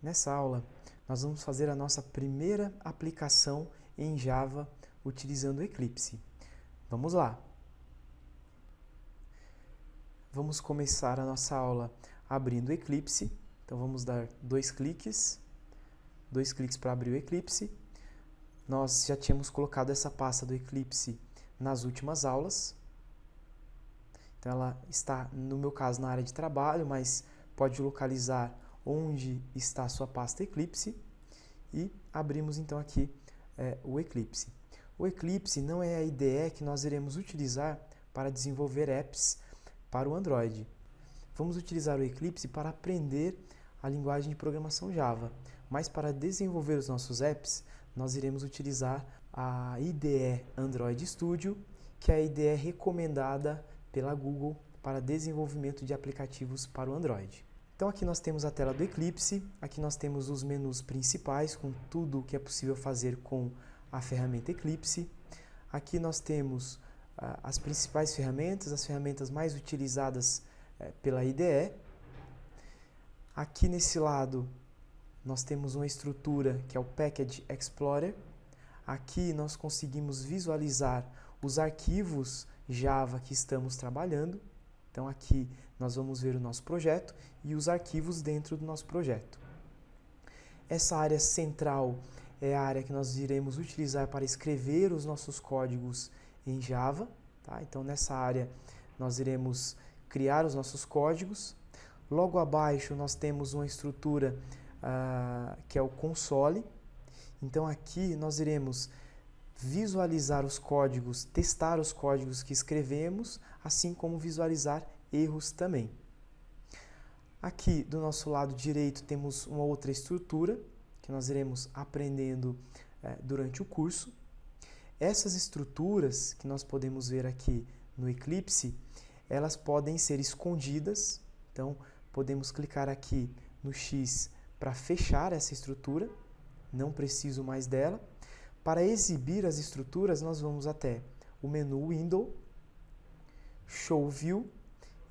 Nessa aula, nós vamos fazer a nossa primeira aplicação em Java utilizando o Eclipse. Vamos lá! Vamos começar a nossa aula abrindo o Eclipse. Então, vamos dar dois cliques para abrir o Eclipse. Nós já tínhamos colocado essa pasta do Eclipse nas últimas aulas. Então, ela está, no meu caso, na área de trabalho, mas pode localizar onde está a sua pasta Eclipse. E abrimos, então, aqui o Eclipse. O Eclipse não é a IDE que nós iremos utilizar para desenvolver apps para o Android. Vamos utilizar o Eclipse para aprender a linguagem de programação Java, mas para desenvolver os nossos apps, nós iremos utilizar a IDE Android Studio, que é a IDE recomendada pela Google para desenvolvimento de aplicativos para o Android. Então aqui nós temos a tela do Eclipse, aqui nós temos os menus principais com tudo o que é possível fazer com a ferramenta Eclipse. Aqui nós temos as principais ferramentas, as ferramentas mais utilizadas pela IDE. Aqui nesse lado nós temos uma estrutura que é o Package Explorer. Aqui nós conseguimos visualizar os arquivos Java que estamos trabalhando. Então aqui nós vamos ver o nosso projeto e os arquivos dentro do nosso projeto. Essa área central é a área que nós iremos utilizar para escrever os nossos códigos em Java. Tá? Então nessa área nós iremos criar os nossos códigos. Logo abaixo nós temos uma estrutura que é o console. Então aqui nós iremos visualizar os códigos, testar os códigos que escrevemos, assim como visualizar erros também. Aqui do nosso lado direito temos uma outra estrutura que nós iremos aprendendo durante o curso. Essas estruturas que nós podemos ver aqui no Eclipse, elas podem ser escondidas. Então podemos clicar aqui no X para fechar essa estrutura, não preciso mais dela. Para exibir as estruturas, nós vamos até o menu Window, Show View,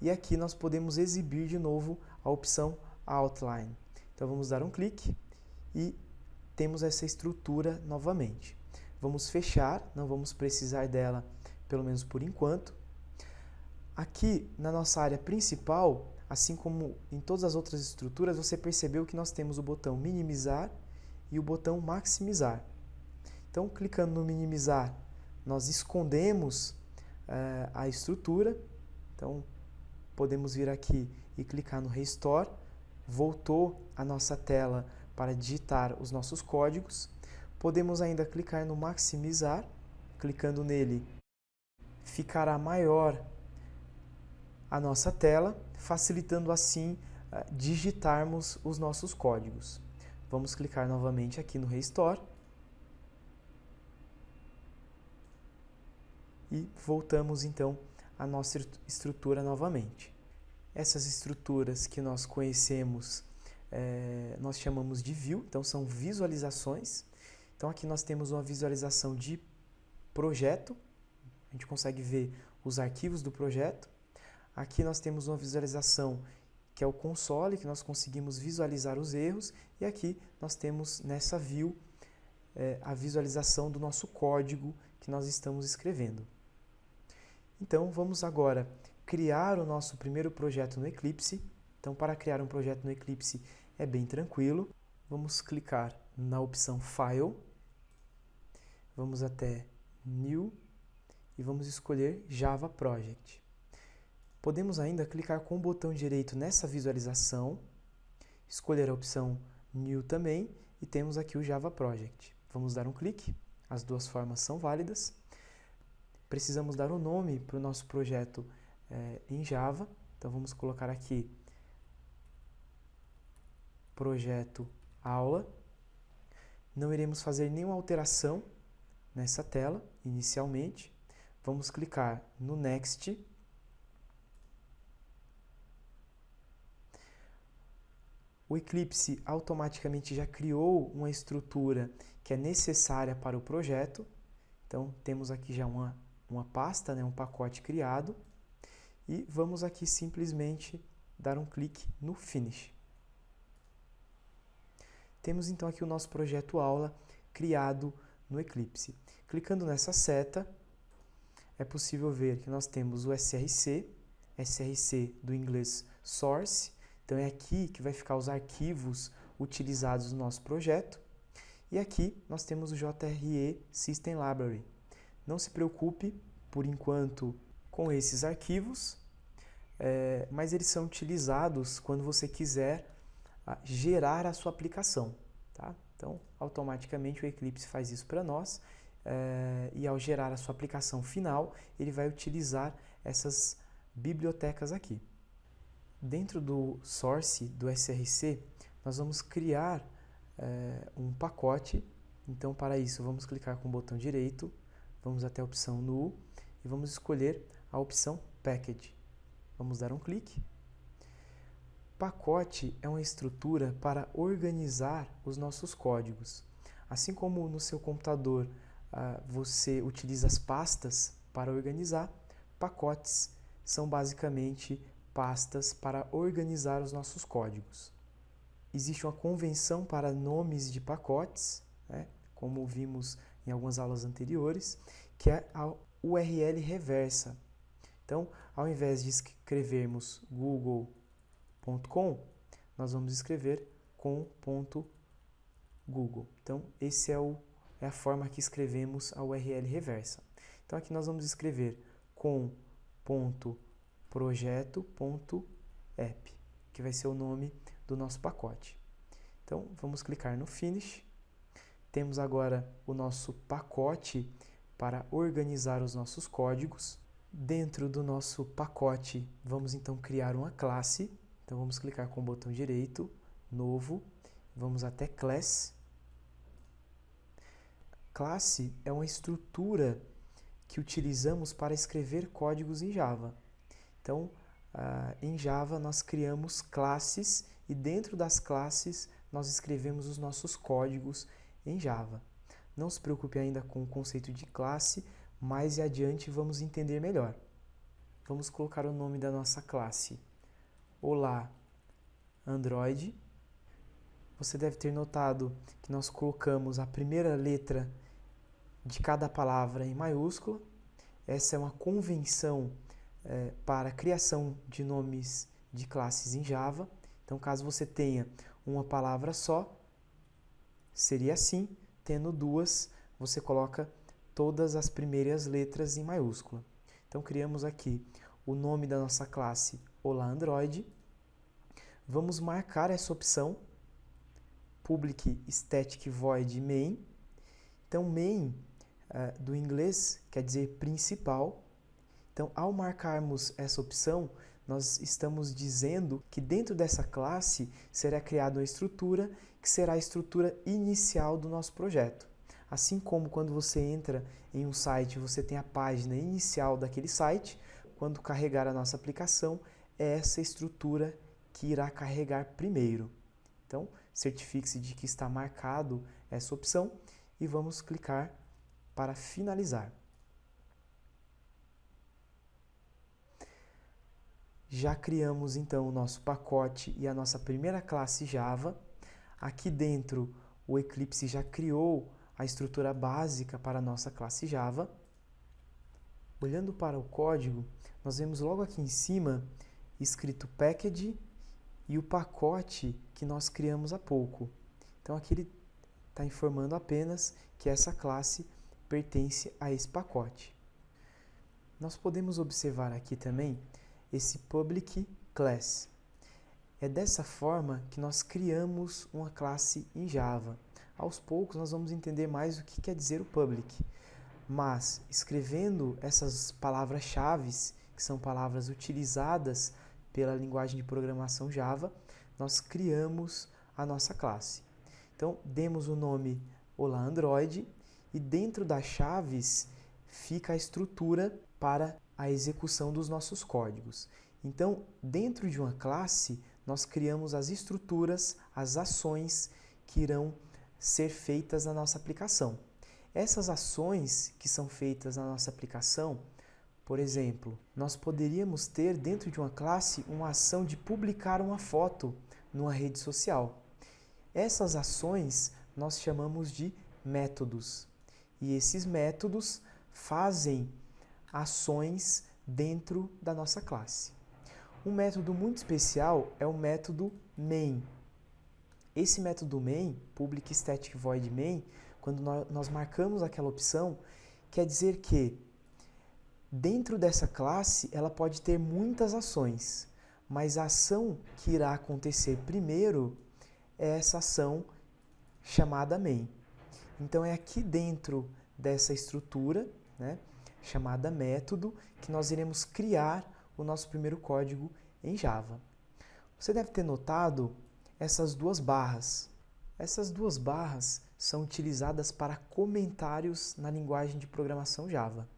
e aqui nós podemos exibir de novo a opção Outline. Então vamos dar um clique e temos essa estrutura novamente. Vamos fechar, não vamos precisar dela, pelo menos por enquanto. Aqui na nossa área principal, assim como em todas as outras estruturas, você percebeu que nós temos o botão minimizar e o botão maximizar. Então, clicando no minimizar, nós escondemos a estrutura. Então, podemos vir aqui e clicar no Restore. Voltou a nossa tela para digitar os nossos códigos. Podemos ainda clicar no maximizar. Clicando nele, ficará maior a nossa tela, facilitando assim digitarmos os nossos códigos. Vamos clicar novamente aqui no Restore. E voltamos então à nossa estrutura novamente. Essas estruturas que nós conhecemos, nós chamamos de View, então são visualizações. Então aqui nós temos uma visualização de projeto, a gente consegue ver os arquivos do projeto. Aqui nós temos uma visualização que é o console, que nós conseguimos visualizar os erros. E aqui nós temos nessa View a visualização do nosso código que nós estamos escrevendo. Então, vamos agora criar o nosso primeiro projeto no Eclipse. Então, para criar um projeto no Eclipse é bem tranquilo. Vamos clicar na opção File. Vamos até New e vamos escolher Java Project. Podemos ainda clicar com o botão direito nessa visualização, escolher a opção New também e temos aqui o Java Project. Vamos dar um clique, as duas formas são válidas. Precisamos dar um nome para o nosso projeto em Java. Então vamos colocar aqui Projeto Aula. Não iremos fazer nenhuma alteração nessa tela inicialmente. Vamos clicar no Next. O Eclipse automaticamente já criou uma estrutura que é necessária para o projeto. Então temos aqui já uma pasta, um pacote criado, e vamos aqui simplesmente dar um clique no Finish. Temos então aqui o nosso projeto aula criado no Eclipse. Clicando nessa seta, é possível ver que nós temos o SRC do inglês Source, então é aqui que vai ficar os arquivos utilizados no nosso projeto. E aqui nós temos o JRE System Library. Não se preocupe, por enquanto, com esses arquivos, mas eles são utilizados quando você quiser gerar a sua aplicação. Tá? Então, automaticamente o Eclipse faz isso para nós, e ao gerar a sua aplicação final, ele vai utilizar essas bibliotecas aqui. Dentro do source do SRC, nós vamos criar um pacote. Então, para isso, vamos clicar com o botão direito, vamos até a opção New e vamos escolher a opção Package. Vamos dar um clique. Pacote é uma estrutura para organizar os nossos códigos. Assim como no seu computador você utiliza as pastas para organizar, pacotes são basicamente pastas para organizar os nossos códigos. Existe uma convenção para nomes de pacotes, né, como vimos em algumas aulas anteriores, que é a URL reversa. Então, ao invés de escrevermos google.com, nós vamos escrever com.google. Então, esse é a forma que escrevemos a URL reversa. Então, aqui nós vamos escrever com.projeto.app, que vai ser o nome do nosso pacote. Então, vamos clicar no Finish. Temos agora o nosso pacote para organizar os nossos códigos. Dentro do nosso pacote, vamos então criar uma classe. Então, vamos clicar com o botão direito, Novo, vamos até Class. Classe é uma estrutura que utilizamos para escrever códigos em Java. Então, em Java, nós criamos classes e dentro das classes nós escrevemos os nossos códigos em Java. Não se preocupe ainda com o conceito de classe, mais adiante vamos entender melhor. Vamos colocar o nome da nossa classe. Olá, Android. Você deve ter notado que nós colocamos a primeira letra de cada palavra em maiúscula. Essa é uma convenção para a criação de nomes de classes em Java. Então, caso você tenha uma palavra só, seria assim. Tendo duas, você coloca todas as primeiras letras em maiúscula. Então, criamos aqui o nome da nossa classe Olá Android. Vamos marcar essa opção, Public Static Void Main. Então, main do inglês quer dizer principal. Então, ao marcarmos essa opção, nós estamos dizendo que dentro dessa classe será criada uma estrutura que será a estrutura inicial do nosso projeto. Assim como quando você entra em um site, você tem a página inicial daquele site, quando carregar a nossa aplicação, é essa estrutura que irá carregar primeiro. Então, certifique-se de que está marcado essa opção e vamos clicar para finalizar. Já criamos então o nosso pacote e a nossa primeira classe Java. Aqui dentro o Eclipse já criou a estrutura básica para a nossa classe Java. Olhando para o código, nós vemos logo aqui em cima escrito package e o pacote que nós criamos há pouco. Então aqui ele está informando apenas que essa classe pertence a esse pacote. Nós podemos observar aqui também esse public class. É dessa forma que nós criamos uma classe em Java. Aos poucos nós vamos entender mais o que quer dizer o public, mas escrevendo essas palavras-chave, que são palavras utilizadas pela linguagem de programação Java, nós criamos a nossa classe. Então, demos o nome Olá Android e dentro das chaves fica a estrutura para a execução dos nossos códigos. Então, dentro de uma classe, nós criamos as estruturas, as ações que irão ser feitas na nossa aplicação. Essas ações que são feitas na nossa aplicação, por exemplo, nós poderíamos ter dentro de uma classe uma ação de publicar uma foto numa rede social. Essas ações nós chamamos de métodos. E esses métodos fazem ações dentro da nossa classe. Um método muito especial é o método main. Esse método main, Public Static Void Main, quando nós marcamos aquela opção, quer dizer que dentro dessa classe ela pode ter muitas ações, mas a ação que irá acontecer primeiro é essa ação chamada main. Então é aqui dentro dessa estrutura, né, chamada método, que nós iremos criar o nosso primeiro código em Java. Você deve ter notado essas duas barras. Essas duas barras são utilizadas para comentários na linguagem de programação Java.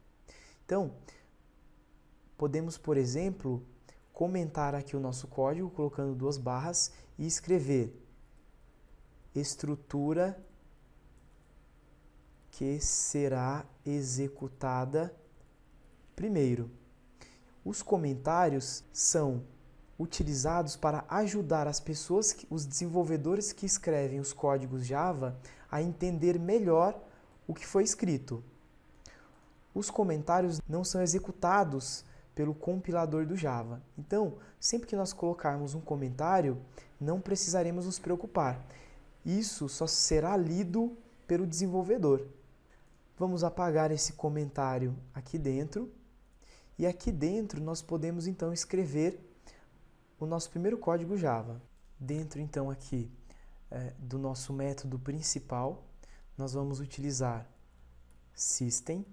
Então, podemos, por exemplo, comentar aqui o nosso código colocando duas barras e escrever estrutura que será executada primeiro. Os comentários são utilizados para ajudar as pessoas, os desenvolvedores que escrevem os códigos Java, a entender melhor o que foi escrito. Os comentários não são executados pelo compilador do Java. Então, sempre que nós colocarmos um comentário, não precisaremos nos preocupar. Isso só será lido pelo desenvolvedor. Vamos apagar esse comentário aqui dentro. E aqui dentro nós podemos então escrever o nosso primeiro código Java. Dentro então aqui do nosso método principal, nós vamos utilizar system.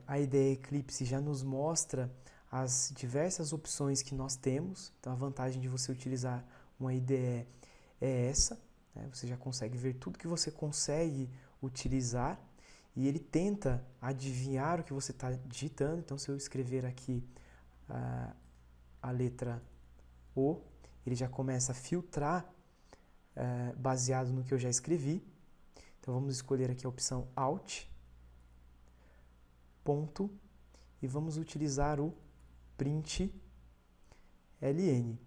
A IDE Eclipse já nos mostra as diversas opções que nós temos. Então a vantagem de você utilizar uma IDE é essa, né? Você já consegue ver tudo que você consegue utilizar e ele tenta adivinhar o que você está digitando. Então se eu escrever aqui a letra O, ele já começa a filtrar baseado no que eu já escrevi. Então vamos escolher aqui a opção Alt, ponto, e vamos utilizar o print ln.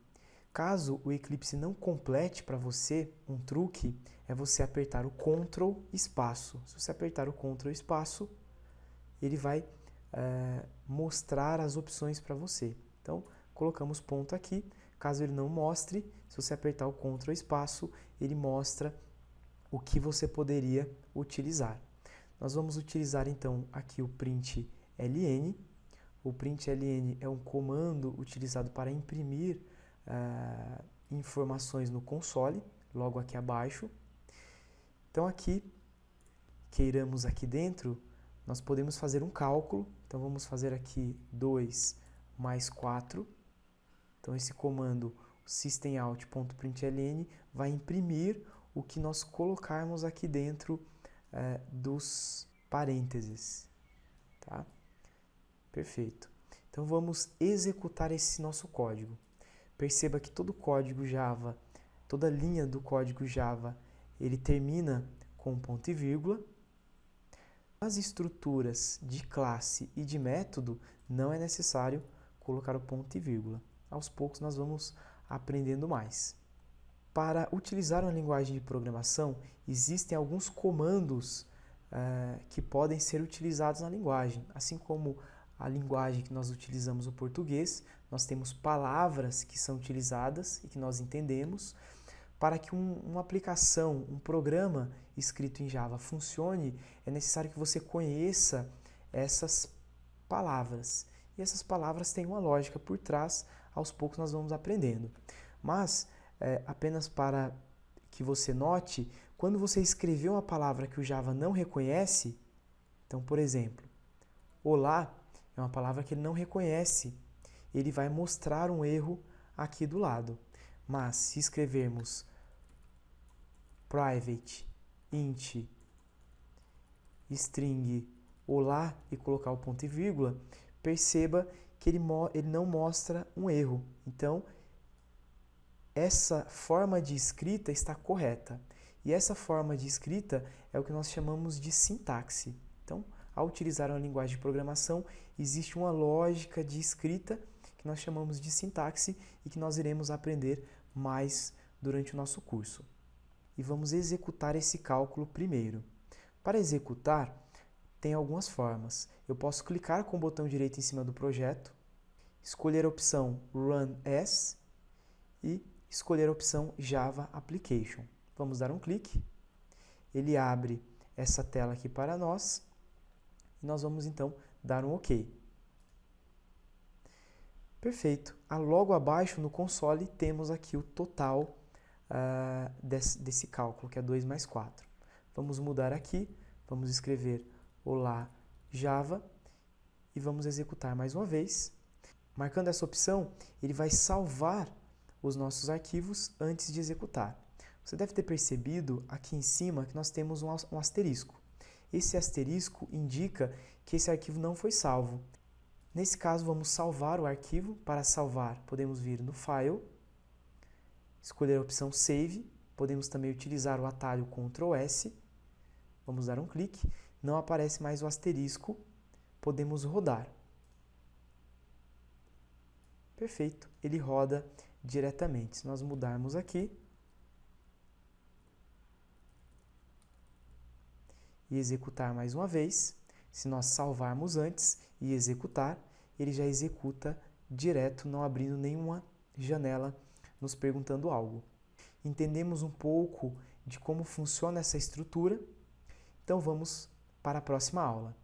Caso o Eclipse não complete para você um truque, é você apertar o Ctrl espaço. Se você apertar o Ctrl espaço, ele vai mostrar as opções para você. Então, colocamos ponto aqui. Caso ele não mostre, se você apertar o Ctrl espaço, ele mostra o que você poderia utilizar. Nós vamos utilizar então aqui o print ln. O print ln é um comando utilizado para imprimir informações no console, logo aqui abaixo. Então aqui, queiramos aqui dentro, nós podemos fazer um cálculo. Então vamos fazer aqui 2 mais 4. Então esse comando systemout.println vai imprimir o que nós colocarmos aqui dentro dos parênteses. Tá? Perfeito. Então vamos executar esse nosso código. Perceba que todo código Java, toda linha do código Java, ele termina com ponto e vírgula. Nas estruturas de classe e de método, não é necessário colocar o ponto e vírgula. Aos poucos nós vamos aprendendo mais. Para utilizar uma linguagem de programação, existem alguns comandos que podem ser utilizados na linguagem. Assim como a linguagem que nós utilizamos no português, nós temos palavras que são utilizadas e que nós entendemos. Para que uma aplicação, um programa escrito em Java funcione, é necessário que você conheça essas palavras. E essas palavras têm uma lógica por trás, aos poucos nós vamos aprendendo. Mas, apenas para que você note, quando você escrever uma palavra que o Java não reconhece, então, por exemplo, olá é uma palavra que ele não reconhece, ele vai mostrar um erro aqui do lado. Mas se escrevermos private, int, string, olá e colocar o ponto e vírgula, perceba que ele não mostra um erro. Então, essa forma de escrita está correta. E essa forma de escrita é o que nós chamamos de sintaxe. Então, ao utilizar uma linguagem de programação, existe uma lógica de escrita que nós chamamos de sintaxe e que nós iremos aprender mais durante o nosso curso. E vamos executar esse cálculo primeiro. Para executar, tem algumas formas. Eu posso clicar com o botão direito em cima do projeto, escolher a opção Run As e escolher a opção Java Application. Vamos dar um clique. Ele abre essa tela aqui para nós e nós vamos então dar um OK. Perfeito. Logo abaixo no console temos aqui o total desse cálculo, que é 2 mais 4. Vamos mudar aqui, vamos escrever Olá Java e vamos executar mais uma vez. Marcando essa opção, ele vai salvar os nossos arquivos antes de executar. Você deve ter percebido aqui em cima que nós temos um asterisco. Esse asterisco indica que esse arquivo não foi salvo. Nesse caso, vamos salvar o arquivo. Para salvar, podemos vir no File, escolher a opção Save. Podemos também utilizar o atalho Ctrl S. Vamos dar um clique. Não aparece mais o asterisco. Podemos rodar. Perfeito. Ele roda diretamente. Se nós mudarmos aqui e executar mais uma vez, se nós salvarmos antes e executar, ele já executa direto, não abrindo nenhuma janela nos perguntando algo. Entendemos um pouco de como funciona essa estrutura, então vamos para a próxima aula.